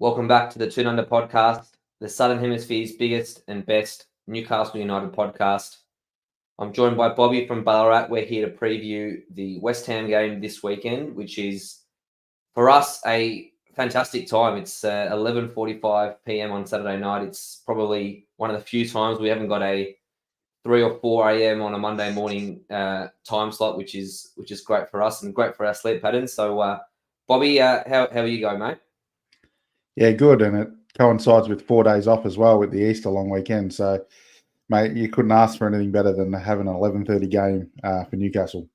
Welcome back to the Toon podcast, the Southern Hemisphere's biggest and best Newcastle United podcast. I'm joined by Bobby from Ballarat. We're here to preview the West Ham game this weekend, which is, for us, a fantastic time. It's 11:45 p.m. on Saturday night. It's probably one of the few times we haven't got a 3 or 4 a.m. on a Monday morning time slot, which is great for us and great for our sleep patterns. So, Bobby, how are you going, mate? Yeah, good. And it coincides with 4 days off as well with the Easter long weekend. So, mate, you couldn't ask for anything better than having an 11:30 game for Newcastle.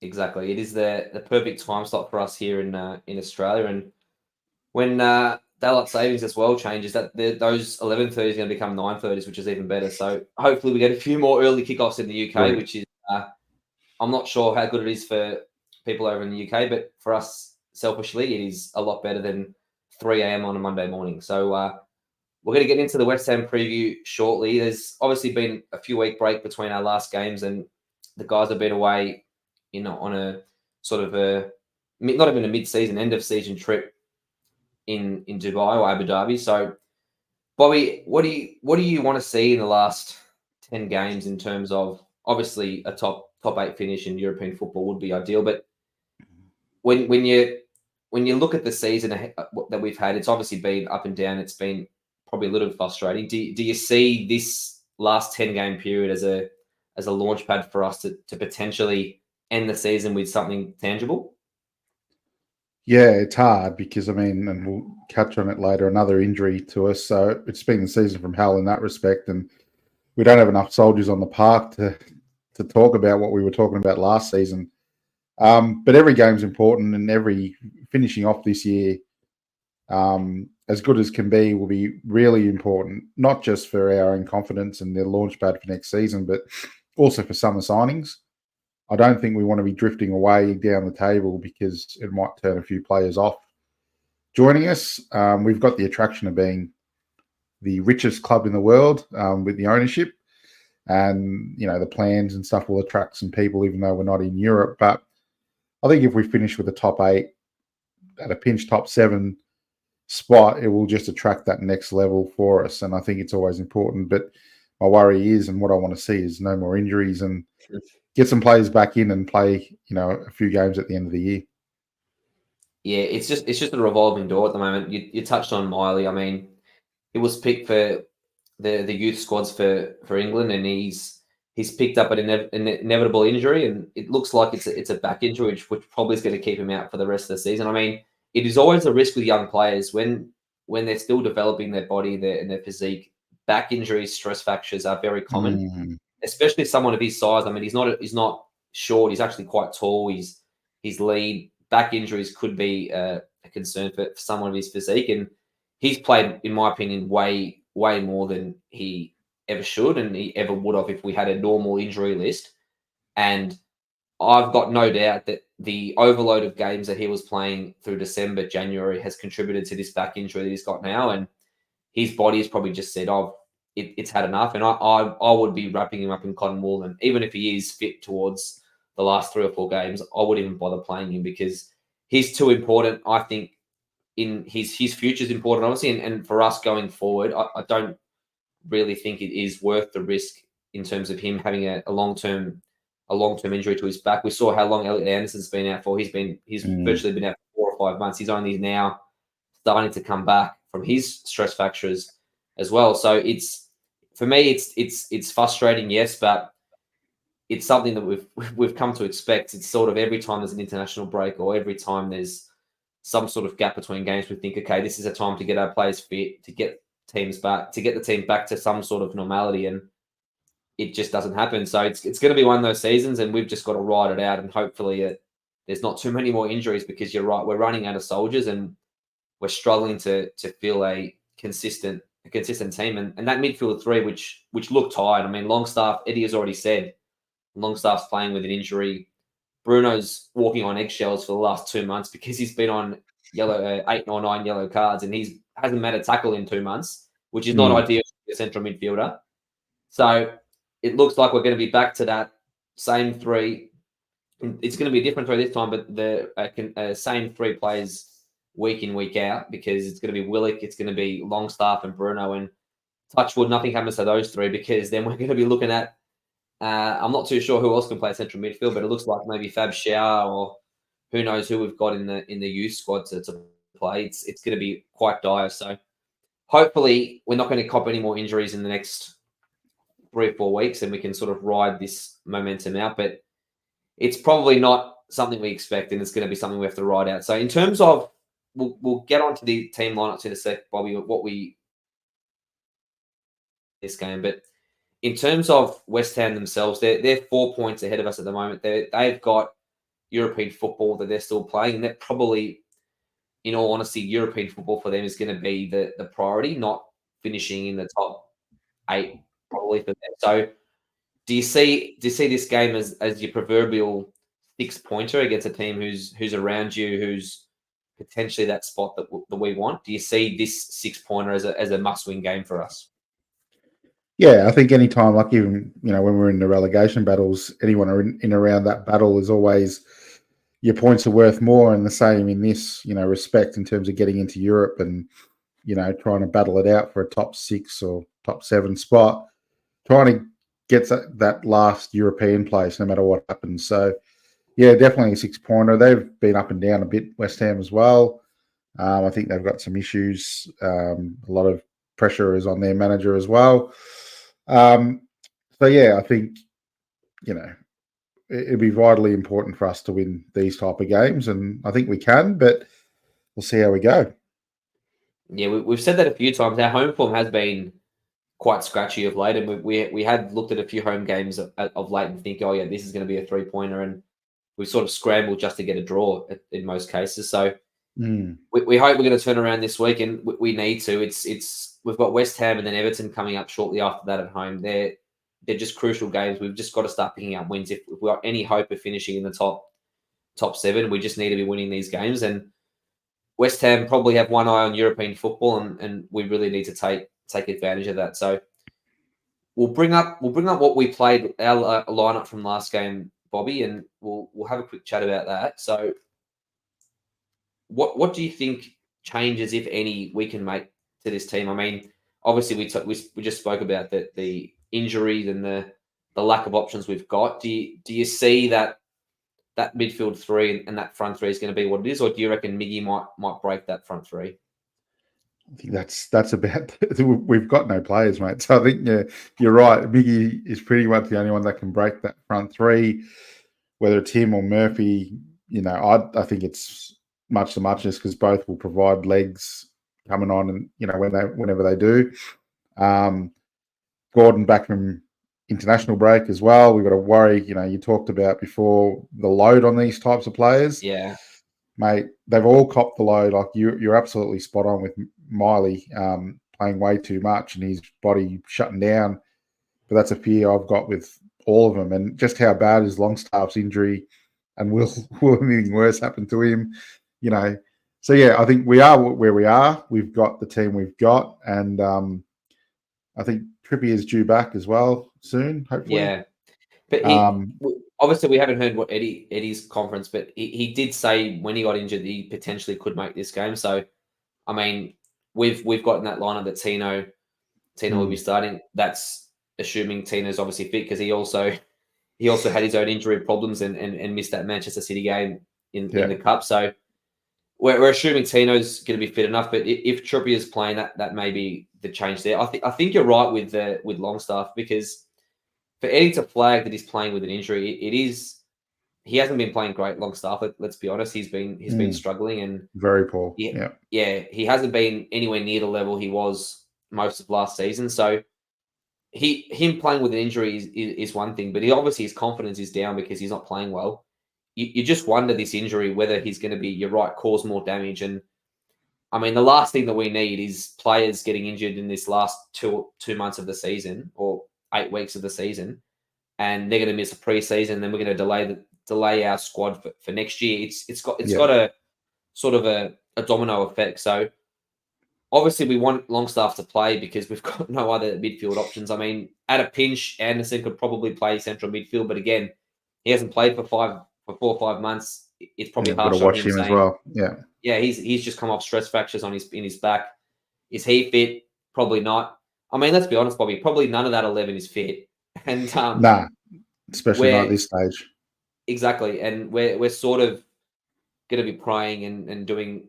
Exactly. It is the perfect time slot for us here in Australia. And when daylight savings as well changes, those 11:30s are going to become 9:30s, which is even better. So hopefully we get a few more early kickoffs in the UK, which is I'm not sure how good it is for people over in the UK, but for us selfishly, it is a lot better than 3 a.m. on a Monday morning. So we're going to get into the West Ham preview shortly. There's obviously been a few week break between our last games, and the guys have been away, on a sort of not even a mid-season, end of season trip in Dubai or Abu Dhabi. So, Bobby, what do you want to see in the last 10 games in terms of, obviously a top 8 finish in European football would be ideal, but when you look at the season that we've had, it's obviously been up and down. It's been probably a little frustrating. Do you see this last 10 game period as a launch pad for us to potentially end the season with something tangible? Yeah, it's hard because, and we'll touch on it later, another injury to us. So it's been the season from hell in that respect. And we don't have enough soldiers on the park to talk about what we were talking about last season. But every game's important, and every finishing off this year, as good as can be, will be really important, not just for our own confidence and the launch pad for next season, but also for summer signings. I don't think we want to be drifting away down the table because it might turn a few players off joining us. We've got the attraction of being the richest club in the world with the ownership, and the plans and stuff will attract some people, even though we're not in Europe. But I think if we finish with the top 8, at a pinch top 7 spot, it will just attract that next level for us. And I think it's always important. But my worry is, and what I want to see is no more injuries and get some players back in and play, a few games at the end of the year. Yeah, it's just a revolving door at the moment. You touched on Miley. I mean, he was picked for the youth squads for England, and he's picked up an inevitable injury, and it looks like it's a back injury, which probably is going to keep him out for the rest of the season. I mean, it is always a risk with young players when they're still developing their body and their physique. Back injuries, stress fractures are very common, especially someone of his size. I mean, he's not short. He's actually quite tall. He's lean. Back injuries could be a concern for someone of his physique, and he's played, in my opinion, way more than he ever should and he ever would have if we had a normal injury list. And I've got no doubt that the overload of games that he was playing through December, January has contributed to this back injury that he's got now. And his body has probably just said, "Oh, it's had enough." And I would be wrapping him up in cotton wool. And even if he is fit towards the last 3 or 4 games, I wouldn't even bother playing him because he's too important. I think in his future is important, obviously, and for us going forward, I don't really think it is worth the risk in terms of him having a long-term injury to his back. We saw how long Elliot Anderson's been out for. He's virtually been out for 4 or 5 months. He's only now starting to come back from his stress fractures as well. So for me, it's frustrating, yes, but it's something that we've come to expect. It's sort of every time there's an international break or every time there's some sort of gap between games, we think, okay, this is a time to get our players fit, to get teams back, to get the team back to some sort of normality, and it just doesn't happen. So it's going to be one of those seasons, and we've just got to ride it out, and hopefully there's not too many more injuries because you're right, we're running out of soldiers, and we're struggling to feel a consistent team, and that midfield 3, which looked tired. I mean, Longstaff, Eddie has already said, Longstaff's playing with an injury. Bruno's walking on eggshells for the last 2 months because he's been on 8 or 9 yellow cards, and he hasn't made a tackle in 2 months, which is not ideal for a central midfielder. So it looks like we're going to be back to that same 3. It's going to be a different 3 this time, but the same 3 players week in, week out, because it's going to be Willock, it's going to be Longstaff and Bruno, and touchwood, nothing happens to those three, because then we're going to be looking at, I'm not too sure who else can play central midfield, but it looks like maybe Fab Shower, or who knows who we've got in the youth squad to play. It's going to be quite dire. So hopefully we're not going to cop any more injuries in the next 3 or 4 weeks, and we can sort of ride this momentum out. But it's probably not something we expect, and it's going to be something we have to ride out. So in terms of, we'll get onto the team lineups in a sec, Bobby, what we this game. But in terms of West Ham themselves, they're 4 points ahead of us at the moment. They've got European football that they're still playing, and that probably, in all honesty, European football for them is going to be the priority, not finishing in the top 8 probably for them. So do you see this game as your proverbial 6-pointer against a team who's around you, who's potentially that spot that we want? Do you see this 6-pointer as a must-win game for us? Yeah, I think any time, like even when we're in the relegation battles, anyone in around that battle is always, your points are worth more, and the same in this respect in terms of getting into Europe and trying to battle it out for a top 6 or top 7 spot, trying to get that last European place no matter what happens. So yeah, definitely a 6-pointer. They've been up and down a bit, West Ham as well. I think they've got some issues. A lot of pressure is on their manager as well. So yeah, I think it'd be vitally important for us to win these type of games, and I think we can, but we'll see how we go. Yeah, we've said that a few times. Our home form has been quite scratchy of late, and we had looked at a few home games of late and think, oh yeah, this is going to be a 3-pointer, and we've sort of scrambled just to get a draw in most cases. So we hope we're going to turn around this week, and we need to. We've got West Ham and then Everton coming up shortly after that at home. They're just crucial games. We've just got to start picking up wins. If we've got any hope of finishing in the top 7, we just need to be winning these games. And West Ham probably have one eye on European football, and we really need to take advantage of that. So we'll bring up what we played, our lineup from last game, Bobby, and we'll have a quick chat about that. So what do you think changes, if any, we can make to this team? I mean, obviously we just spoke about the injuries and the lack of options we've got. Do you see that midfield 3 and that front 3 is going to be what it is, or do you reckon Miggy might break that front 3? I think that's about. We've got no players, mate. So I think you're right. Miggy is pretty much the only one that can break that front 3. Whether it's him or Murphy, I think it's much to muchness, because both will provide legs coming on, and whenever they do. Gordon back from international break as well. We've got to worry. You talked about before the load on these types of players. Yeah, mate, they've all copped the load. Like you're absolutely spot on with Miley playing way too much and his body shutting down. But that's a fear I've got with all of them, and just how bad is Longstaff's injury, and will anything worse happen to him? So yeah, I think we are where we are. We've got the team we've got, and I think Trippier's due back as well soon, hopefully. Yeah, but obviously we haven't heard what Eddie's conference, but he did say when he got injured he potentially could make this game. So I mean, we've got in that lineup that Tino will be starting. That's assuming Tino's obviously fit, because he also had his own injury problems and missed that Manchester City game in the cup. So we're assuming Tino's going to be fit enough. But if Trippier's playing, that may be the change there. I think you're right with Longstaff, because for Eddie to flag that he's playing with an injury, he hasn't been playing great, Longstaff. Let's be honest, he's been struggling, and very poor. He hasn't been anywhere near the level he was most of last season. So him playing with an injury is one thing, but obviously his confidence is down because he's not playing well. You just wonder this injury, whether he's going to be, you're right, cause more damage. And I mean, the last thing that we need is players getting injured in this last 2 months of the season, or 8 weeks of the season, and they're going to miss a preseason. Then we're going to delay our squad for next year. It's got a sort of a domino effect. So obviously we want Longstaff to play because we've got no other midfield options. I mean, at a pinch, Anderson could probably play central midfield, but again, he hasn't played for 4 or 5 months. It's probably harsh to on watch him as well. Yeah. Yeah, he's just come off stress fractures in his back. Is he fit? Probably not. I mean, let's be honest, Bobby. Probably none of that 11 is fit, and Nah, especially not at we're this stage. exactly, and we're sort of going to be praying and doing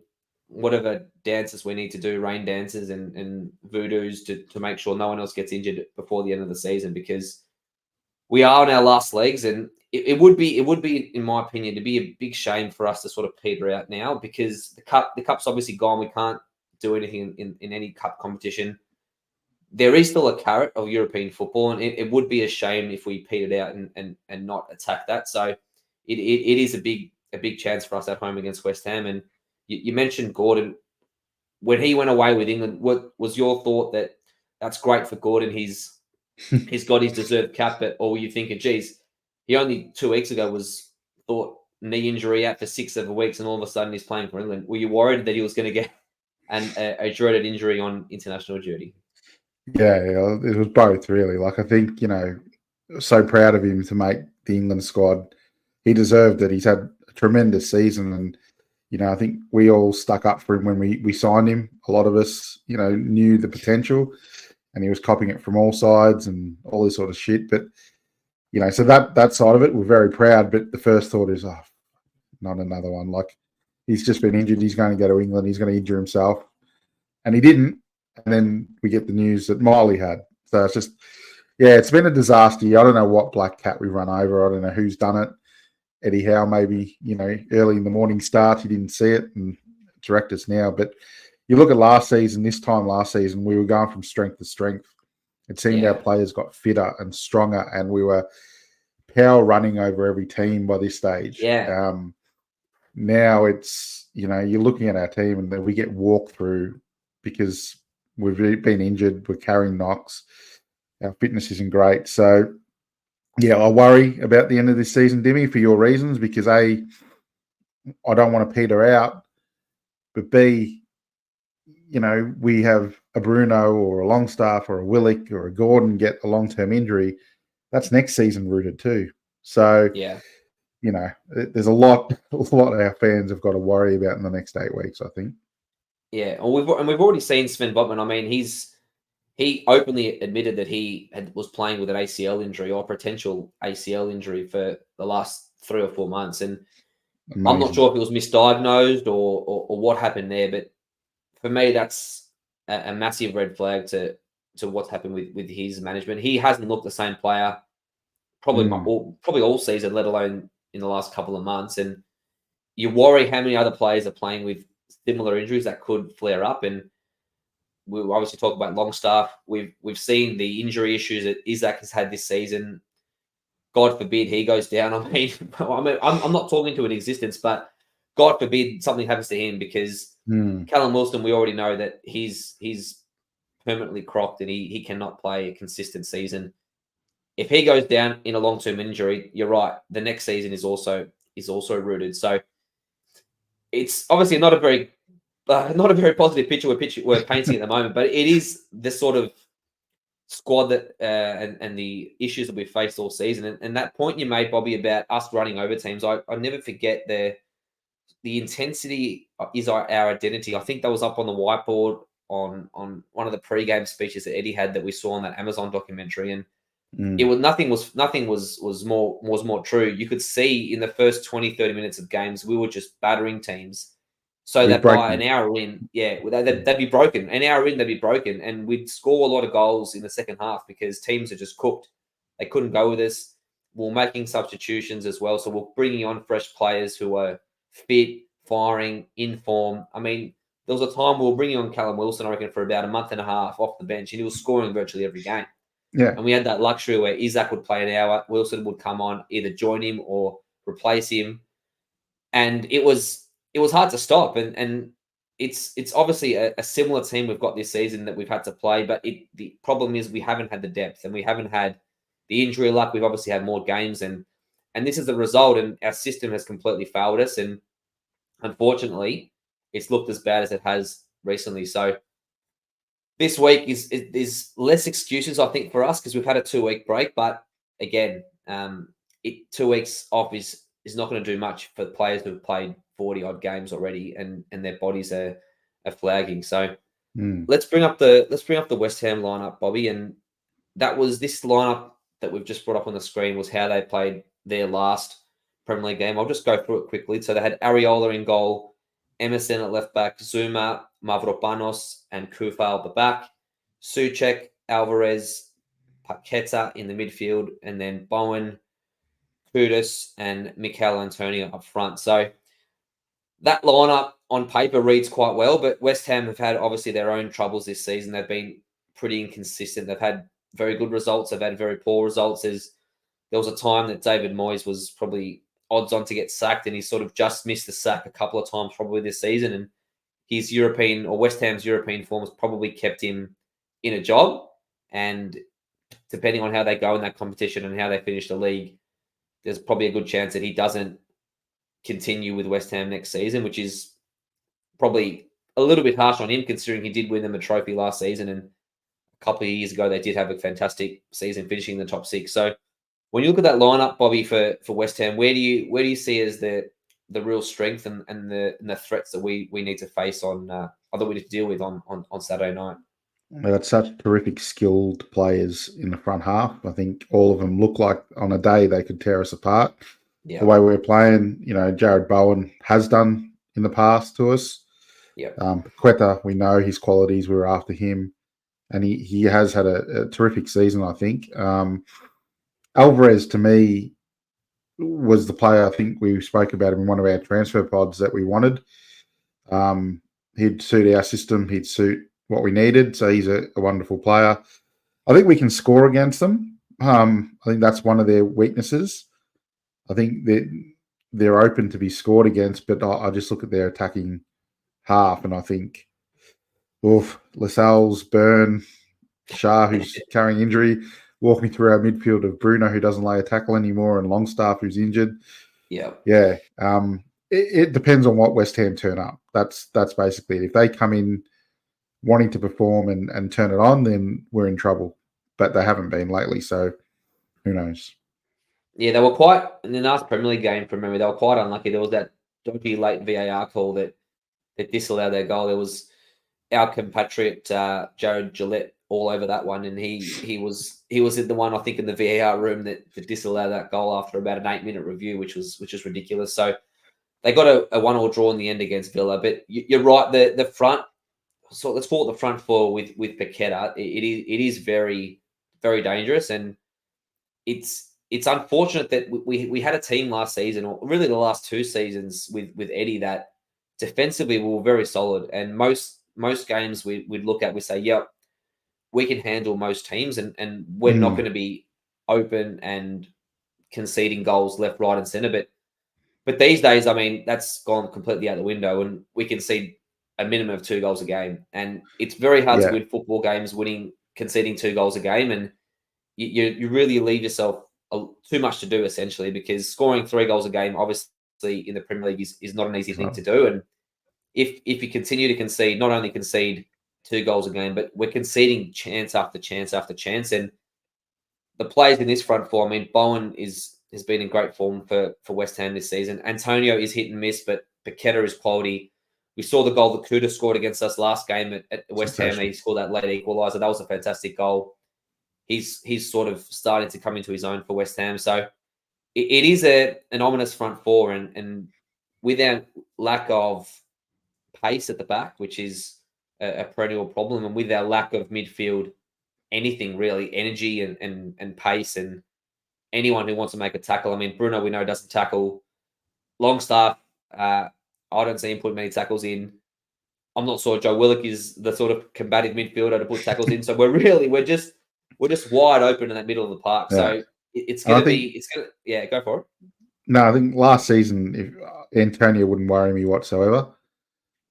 whatever dances we need to do, rain dances and voodoos to make sure no one else gets injured before the end of the season, because we are on our last legs, and it would be, in my opinion, to be a big shame for us to sort of peter out now, because the cup's obviously gone. We can't do anything in any cup competition. There is still a carrot of European football, and it would be a shame if we petered out and not attack that. So it is a big chance for us at home against West Ham. And you mentioned Gordon. When he went away with England, what was your thought? That that's great for Gordon. He's got his deserved cap, or were you thinking, geez, he only 2 weeks ago was thought knee injury out for 6-7 weeks, and all of a sudden he's playing for England? Were you worried that he was going to get a dreaded injury on international duty? Yeah, it was both really. Like, I think, so proud of him to make the England squad. He deserved it. He's had a tremendous season, and I think we all stuck up for him when we signed him. A lot of us, knew the potential, and he was copying it from all sides and all this sort of shit. But so that side of it, we're very proud. But the first thought is, oh, not another one. Like, he's just been injured. He's going to go to England. He's going to injure himself, and he didn't. And then we get the news that Miley had. So it's just, it's been a disaster. I don't know what black cat we run over. I don't know who's done it. Eddie Howe, maybe, early in the morning start, he didn't see it and direct us now. But you look at this time last season, we were going from strength to strength. It seemed our players got fitter and stronger, and we were power running over every team by this stage. Yeah. Now it's, you're looking at our team and then we get walked through because we've been injured. We're carrying knocks. Our fitness isn't great. So, I worry about the end of this season, Dimi, for your reasons, because A, I don't want to peter out, but B, we have a Bruno or a Longstaff or a Willick or a Gordon get a long-term injury. That's next season rooted too. So, there's a lot our fans have got to worry about in the next 8 weeks, I think. Yeah, and we've already seen Sven Botman. I mean, he openly admitted that he was playing with an ACL injury or potential ACL injury for the last 3 or 4 months, and amazing. I'm not sure if it was misdiagnosed or what happened there, but for me, that's a massive red flag to what's happened with his management. He hasn't looked the same player probably all season, let alone in the last couple of months. And you worry how many other players are playing with similar injuries that could flare up. And we obviously talk about Longstaff. We've seen the injury issues that Isaac has had this season. God forbid he goes down. I mean, I'm not talking to an existence, but God forbid something happens to him, because Callum Wilson, we already know that he's permanently crocked and he cannot play a consistent season. If he goes down in a long-term injury, you're right, the next season is also rooted. So it's obviously not a very positive picture we're painting at the moment, but it is the sort of squad that and the issues that we've faced all season. And that point you made, Bobby, about us running over teams, I never forget the intensity is our identity. I think that was up on the whiteboard on one of the pre-game speeches that Eddie had that we saw on that Amazon documentary, and it was nothing was more true. You could see in the first 20-30 minutes of games we were just battering teams, so that by an hour in, they'd be broken. An hour in, they'd be broken, and we'd score a lot of goals in the second half because teams are just cooked. They couldn't go with us. We're making substitutions as well, so we're bringing on fresh players who are fit, firing, in form. I mean, there was a time we were bringing on Callum Wilson, I reckon, for about a month and a half off the bench, and he was scoring virtually every game. Yeah. And we had that luxury where Isaac would play an hour, Wilson would come on, either join him or replace him. And it was hard to stop. And it's obviously a similar team we've got this season that we've had to play, but the problem is we haven't had the depth and we haven't had the injury luck. We've obviously had more games, and this is the result, and our system has completely failed us. And unfortunately, it's looked as bad as it has recently. So this week is less excuses, I think, for us, because we've had a 2-week break. But again, 2 weeks off is not going to do much for players who have played 40 odd games already, and their bodies are flagging. So Mm. let's bring up the West Ham lineup, Bobby, and that was this lineup that we've just brought up on the screen was how they played their last Premier League game. I'll just go through it quickly. So they had Areola in goal, Emerson at left back, Zuma, Mavropanos, and Kufal at the back, Suchek, Alvarez, Paqueta in the midfield, and then Bowen, Kudus, and Mikel Antonio up front. So that lineup on paper reads quite well, but West Ham have had obviously their own troubles this season. They've been pretty inconsistent. They've had very good results. They've had very poor results. There was a time that David Moyes was probably odds on to get sacked, and he sort of just missed the sack a couple of times probably this season. And his European or West Ham's European form has probably kept him in a job. And depending on how they go in that competition and how they finish the league, there's probably a good chance that he doesn't continue with West Ham next season, which is probably a little bit harsh on him considering he did win them a trophy last season, and a couple of years ago they did have a fantastic season finishing in the top 6. So when you look at that lineup, Bobby, for West Ham, where do you see as the real strength and the threats that we need to face on that we need to deal with on Saturday night? They've got such terrific skilled players in the front half. I think all of them look like on a day they could tear us apart. Yeah. The way we're playing, Jared Bowen has done in the past to us. Yeah. Paqueta, we know his qualities. We were after him, and he has had a terrific season, I think. Alvarez, to me, was the player I think we spoke about him in one of our transfer pods that we wanted. He'd suit our system. He'd suit what we needed. So he's a wonderful player. I think we can score against them. I think that's one of their weaknesses. I think that they're open to be scored against, but I just look at their attacking half and I think, Lascelles, Byrne, Shah, who's carrying injury, walk me through our midfield of Bruno, who doesn't lay a tackle anymore, and Longstaff, who's injured. Yeah. Yeah. It depends on what West Ham turn up. That's basically it. If they come in wanting to perform and turn it on, then we're in trouble. But they haven't been lately, so who knows? Yeah, they were quite in the last Premier League game. From memory, they were quite unlucky. There was that dodgy late VAR call that disallowed their goal. There was our compatriot Jared Gillette all over that one, and he was in the one I think in the VAR room that disallowed that goal after about an 8-minute review, which was ridiculous. So they got a 1-1 draw in the end against Villa. But you're right, the front. So let's call it the front four with Paqueta. It is very, very dangerous, and it's unfortunate that we had a team last season, or really the last 2 seasons with Eddie, that defensively we were very solid, and most games we'd look at, we say, yep, we can handle most teams, and we're not going to be open and conceding goals left, right, and centre. But these days, I mean, that's gone completely out the window, and we concede a minimum of 2 goals a game, and it's very hard to win football games conceding 2 goals a game, and you really leave yourself too much to do, essentially, because scoring 3 goals a game, obviously in the Premier League, is not an easy thing to do. And if you continue to concede, not only concede 2 goals a game, but we're conceding chance after chance after chance. And the players in this front four, I mean, Bowen has been in great form for West Ham this season. Antonio is hit and miss, but Paqueta is quality. We saw the goal that Kuda scored against us last game at West Ham. He scored that late equaliser. That was a fantastic goal. He's sort of starting to come into his own for West Ham. So it is an ominous front four, and with our lack of pace at the back, which is a perennial problem, and with our lack of midfield, anything really, energy and pace, and anyone who wants to make a tackle. I mean, Bruno, we know, doesn't tackle. Longstaff, I don't see him put many tackles in. I'm not sure Joe Willock is the sort of combative midfielder to put tackles in. So we're just wide open in that middle of the park. Yeah. So it's going to be, go for it. No, I think last season, if Antonio wouldn't worry me whatsoever,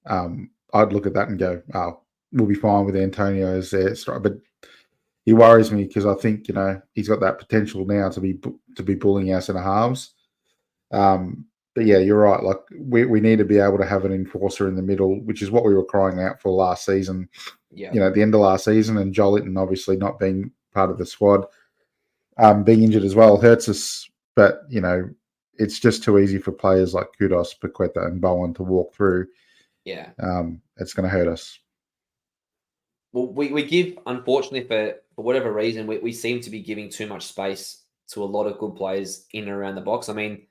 I'd look at that and go, oh, we'll be fine with Antonio as their striker. But he worries me because I think, he's got that potential now to be bullying our centre halves. But yeah, you're right. Like we need to be able to have an enforcer in the middle, which is what we were crying out for last season. Yeah. At the end of last season, and Jolinton obviously not being part of the squad, being injured as well hurts us. But it's just too easy for players like Kudos, Paqueta, and Bowen to walk through. Yeah. It's going to hurt us. Well, we give, unfortunately, for whatever reason, we seem to be giving too much space to a lot of good players in and around the box. I mean,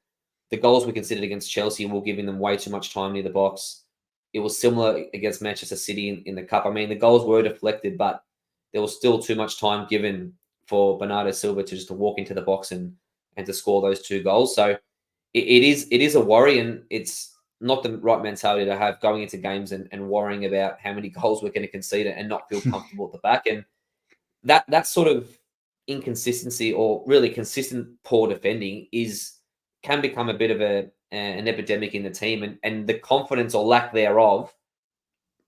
the goals we considered against Chelsea were giving them way too much time near the box. It was similar against Manchester City in the Cup. I mean, the goals were deflected, but there was still too much time given for Bernardo Silva to just walk into the box and to score those 2 goals. So it is a worry, and it's not the right mentality to have going into games and worrying about how many goals we're going to concede and not feel comfortable at the back. And that sort of inconsistency, or really consistent poor defending, can become a bit of an epidemic in the team, and the confidence or lack thereof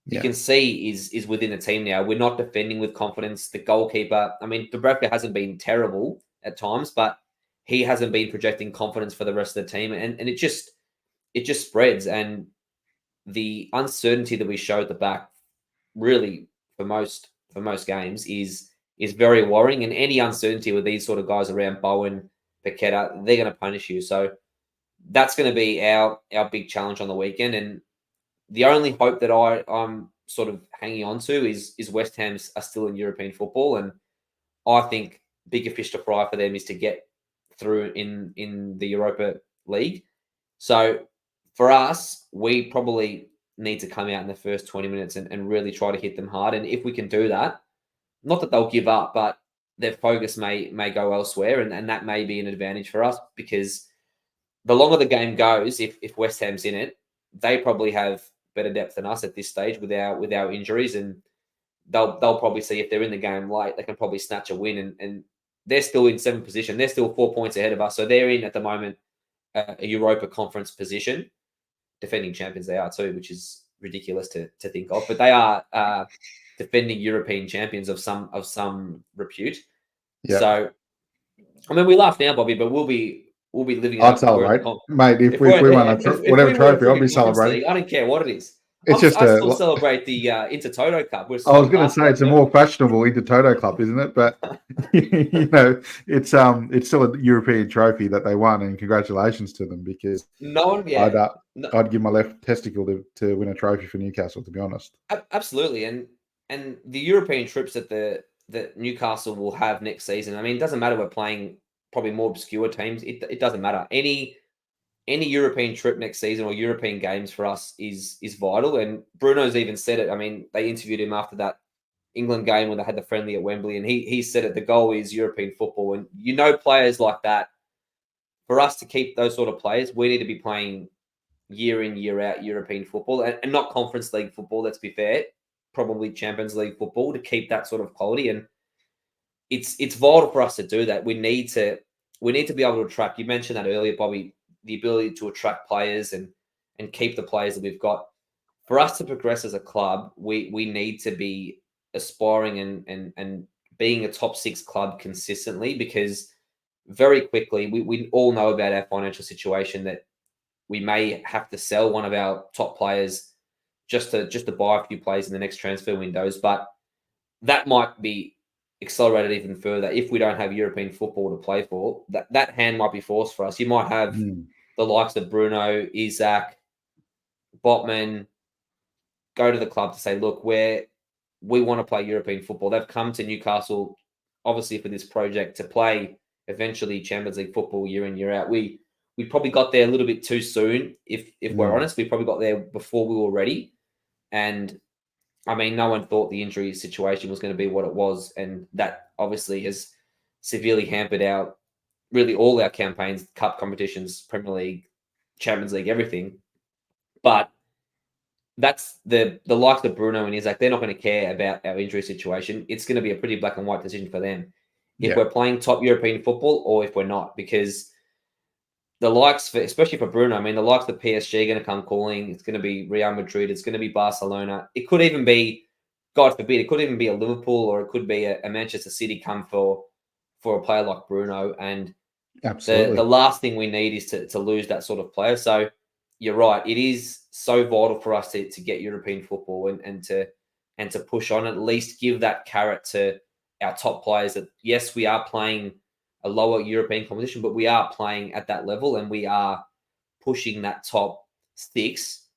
you can see is within the team now. We're not defending with confidence. The goalkeeper, I mean, Dubravka hasn't been terrible at times, but he hasn't been projecting confidence for the rest of the team, and it just spreads. And the uncertainty that we show at the back, really for most games, is very worrying. And any uncertainty with these sort of guys around Bowen, Paqueta, they're going to punish you. So that's going to be our big challenge on the weekend. And the only hope that I'm sort of hanging on to is West Ham are still in European football, and I think bigger fish to fry for them is to get through in the Europa League. So for us, we probably need to come out in the first 20 minutes and really try to hit them hard. And if we can do that, not that they'll give up, but their focus may go elsewhere, and that may be an advantage for us, because the longer the game goes, if West Ham's in it, they probably have better depth than us at this stage with our injuries, and they'll probably see if they're in the game late, they can probably snatch a win, and they're still in 7th position. They're still 4 points ahead of us, so they're in at the moment a Europa Conference position. Defending champions they are too, which is ridiculous to think of, but they are defending European champions of some repute. Yep. So, I mean, we laugh now, Bobby, but we'll be living. I'd celebrate, mate. If we won whatever trophy, I'll be celebrating. I don't care what it is. I still celebrate the Intertoto Cup. I was going to say it's a more fashionable Intertoto Cup, isn't it? But it's still a European trophy that they won, and congratulations to them, because I'd give my left testicle to win a trophy for Newcastle, to be honest. Absolutely, and the European trips that Newcastle will have next season. I mean, it doesn't matter. We're playing probably more obscure teams. It doesn't matter. Any European trip next season or European games for us is vital. And Bruno's even said it. I mean, they interviewed him after that England game when they had the friendly at Wembley, and he said it. The goal is European football, and players like that. For us to keep those sort of players, we need to be playing year in, year out European football, and not Conference League football. Let's be fair, probably Champions League football, to keep that sort of quality. And it's vital for us to do that. We need to be able to attract. You mentioned that earlier, Bobby. The ability to attract players and keep the players that we've got. For us to progress as a club, we need to be aspiring and being a top 6 club consistently, because very quickly we all know about our financial situation, that we may have to sell one of our top players just to buy a few players in the next transfer windows. But that might be accelerated even further if we don't have European football to play for. That hand might be forced for us. You might have the likes of Bruno, Isaac, Botman go to the club to say, look, we want to play European football. They've come to Newcastle, obviously, for this project to play eventually Champions League football year in, year out. We probably got there a little bit too soon, if we're honest. We probably got there before we were ready. And I mean, no one thought the injury situation was going to be what it was, and that obviously has severely hampered all our campaigns, cup competitions, Premier League, Champions League, everything. But that's the likes of Bruno and Isaac. They're not going to care about our injury situation. It's going to be a pretty black and white decision for them if we're playing top European football or if we're not, because the likes, especially for Bruno, I mean, the likes of PSG are going to come calling. It's going to be Real Madrid. It's going to be Barcelona. It could even be, God forbid, it could even be a Liverpool, or it could be a Manchester City come for a player like Bruno. And absolutely, the last thing we need is to lose that sort of player. So you're right. It is so vital for us to get European football and to push on, at least give that carrot to our top players that, yes, we are playing a lower European competition, but we are playing at that level and we are pushing that top 6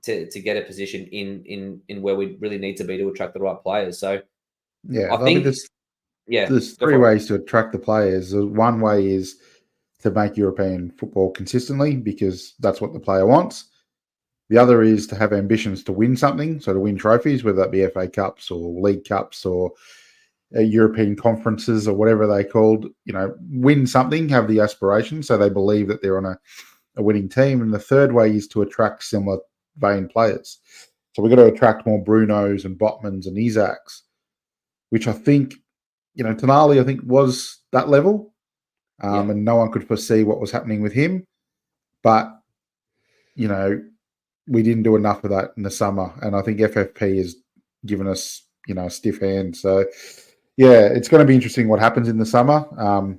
to get a position in where we really need to be to attract the right players. So Yeah, I I mean, think, there's go three for it. ways to attract the players. One way is to make European football consistently because that's what the player wants. The other is to have ambitions to win something, so to win trophies, whether that be FA Cups or League Cups or European conferences or whatever they're called. Win something, have the aspiration, so they believe that they're on a winning team. And the third way is to attract similar vein players. So we've got to attract more Brunos and Botmans and Isaacs, which I think, Tonali, I think, was that level. And no one could foresee what was happening with him. But, we didn't do enough of that in the summer. And I think FFP has given us, a stiff hand. So, yeah, it's going to be interesting what happens in the summer.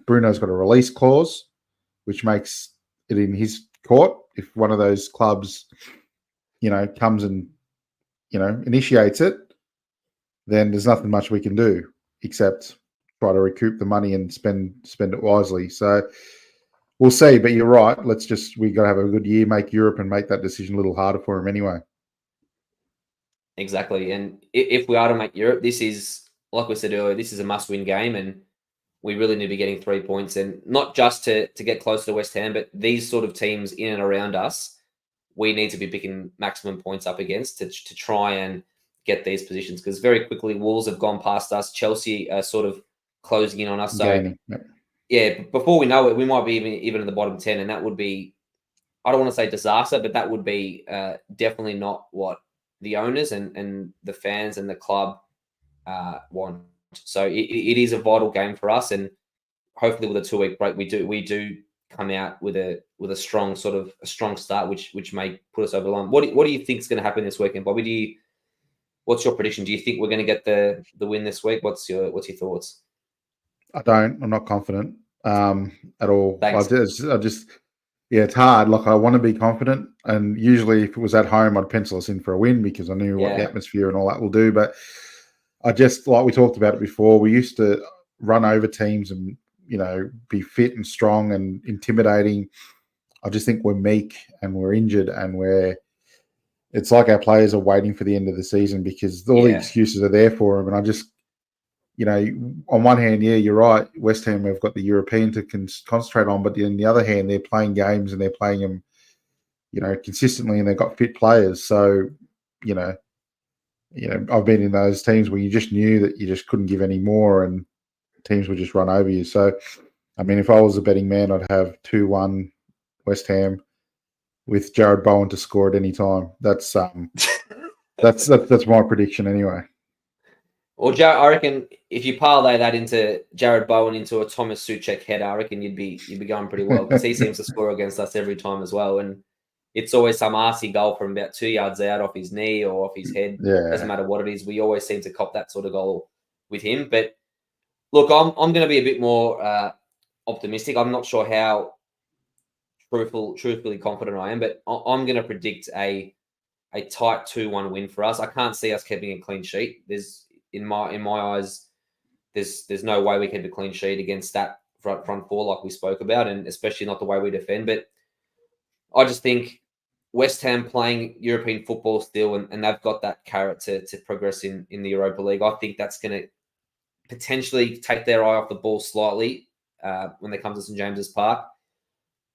Bruno's got a release clause, which makes it in his court. If one of those clubs, comes and, initiates it, then there's nothing much we can do except try to recoup the money and spend it wisely. So we'll see. But you're right. We got to have a good year, make Europe, and make that decision a little harder for him anyway. Exactly. And if we are to make Europe, this is, like we said earlier, this is a must-win game, and we really need to be getting 3 points, and not just to get close to West Ham, but these sort of teams in and around us, we need to be picking maximum points up against to try and get these positions, because very quickly Wolves have gone past us. Chelsea are sort of closing in on us. So, Gaining. yeah, before we know it, we might be even in the bottom 10, and that would be, I don't want to say disaster, but that would be definitely not what the owners and the fans and the club want. So it is a vital game for us, and hopefully with a 2-week break, we do come out with a strong start, which may put us over the line. What do you think is going to happen this weekend, Bobby? What's your prediction? Do you think we're going to get the win this week? What's your thoughts? I'm not confident at all. Thanks. Yeah, it's hard. Like, I want to be confident, and usually if it was at home, I'd pencil us in for a win because I knew what the atmosphere and all that will do. But I just, like we talked about it before, we used to run over teams and, be fit and strong and intimidating. I just think we're meek and we're injured and it's like our players are waiting for the end of the season because all the excuses are there for them. And I just, on one hand, yeah, you're right. West Ham have got the European to concentrate on, but on the other hand, they're playing games and they're playing them, consistently, and they've got fit players. So, I've been in those teams where you just knew that you just couldn't give any more, and teams would just run over you. So, I mean, if I was a betting man, I'd have 2-1 West Ham with Jared Bowen to score at any time. That's my prediction anyway. Well, I reckon if you parlay that into Jared Bowen into a Thomas Souček header, I reckon you'd be going pretty well, because he seems to score against us every time as well, and it's always some arsey goal from about 2 yards out, off his knee or off his head. Yeah. Doesn't matter what it is. We always seem to cop that sort of goal with him. But look, I'm going to be a bit more optimistic. I'm not sure how truthfully confident I am, but I'm going to predict a tight 2-1 win for us. I can't see us keeping a clean sheet. There's, in my eyes, there's no way we keep a clean sheet against that front four like we spoke about, and especially not the way we defend. But I just think West Ham playing European football still, and they've got that carrot to progress in the Europa League. I think that's going to potentially take their eye off the ball slightly when they come to St James's Park.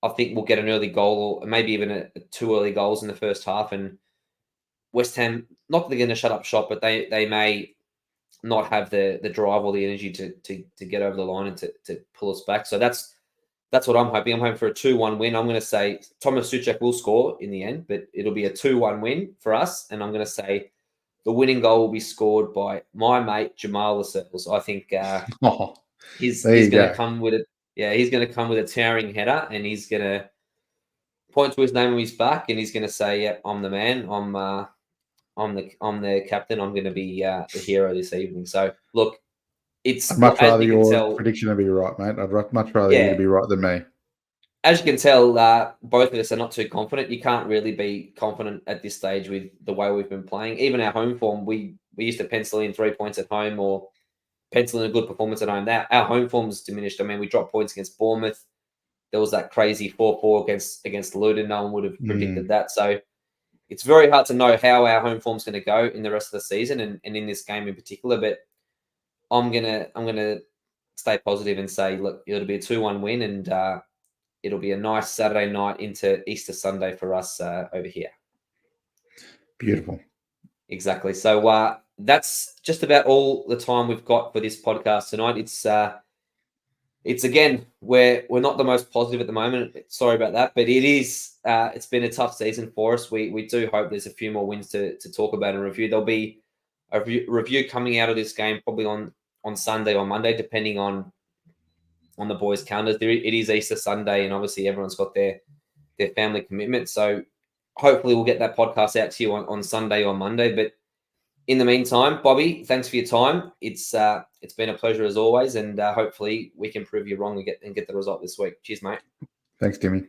I think we'll get an early goal, or maybe even 2 early goals in the first half, and West Ham, not that they're going to shut up shop, but they may not have the drive or the energy to get over the line and to pull us back. So that's what I'm hoping. I'm hoping for a 2-1 win. I'm going to say Thomas Souček will score in the end, but it'll be a 2-1 win for us. And I'm going to say the winning goal will be scored by my mate Jamal Lascelles. I think he's going to come with it. Yeah, he's going to come with a towering header, and he's going to point to his name on his back, and he's going to say, "Yep, I'm the man. I'm the captain. I'm going to be the hero this evening." So look, it's, I'd much rather you your prediction to be right, mate. I'd much rather you to be right than me. As you can tell, both of us are not too confident. You can't really be confident at this stage with the way we've been playing. Even our home form, we used to pencil in 3 points at home, or pencil in a good performance at home. Our home form is diminished. I mean, we dropped points against Bournemouth. There was that crazy 4-4 against Luton. No one would have predicted that. So it's very hard to know how our home form's going to go in the rest of the season and in this game in particular. But I'm gonna stay positive and say, look, it'll be a 2-1 win, and it'll be a nice Saturday night into Easter Sunday for us over here. Beautiful. Exactly. So that's just about all the time we've got for this podcast tonight. It's again, we're not the most positive at the moment. Sorry about that, but it is. It's been a tough season for us. We do hope there's a few more wins to talk about and review. There'll be a review coming out of this game probably on Sunday or Monday, depending on the boys' calendars. It is Easter Sunday, and obviously everyone's got their family commitment. So hopefully we'll get that podcast out to you on Sunday or Monday. But in the meantime, Bobby, thanks for your time. It's been a pleasure as always, and hopefully we can prove you wrong and get the result this week. Cheers, mate. Thanks, Dimi.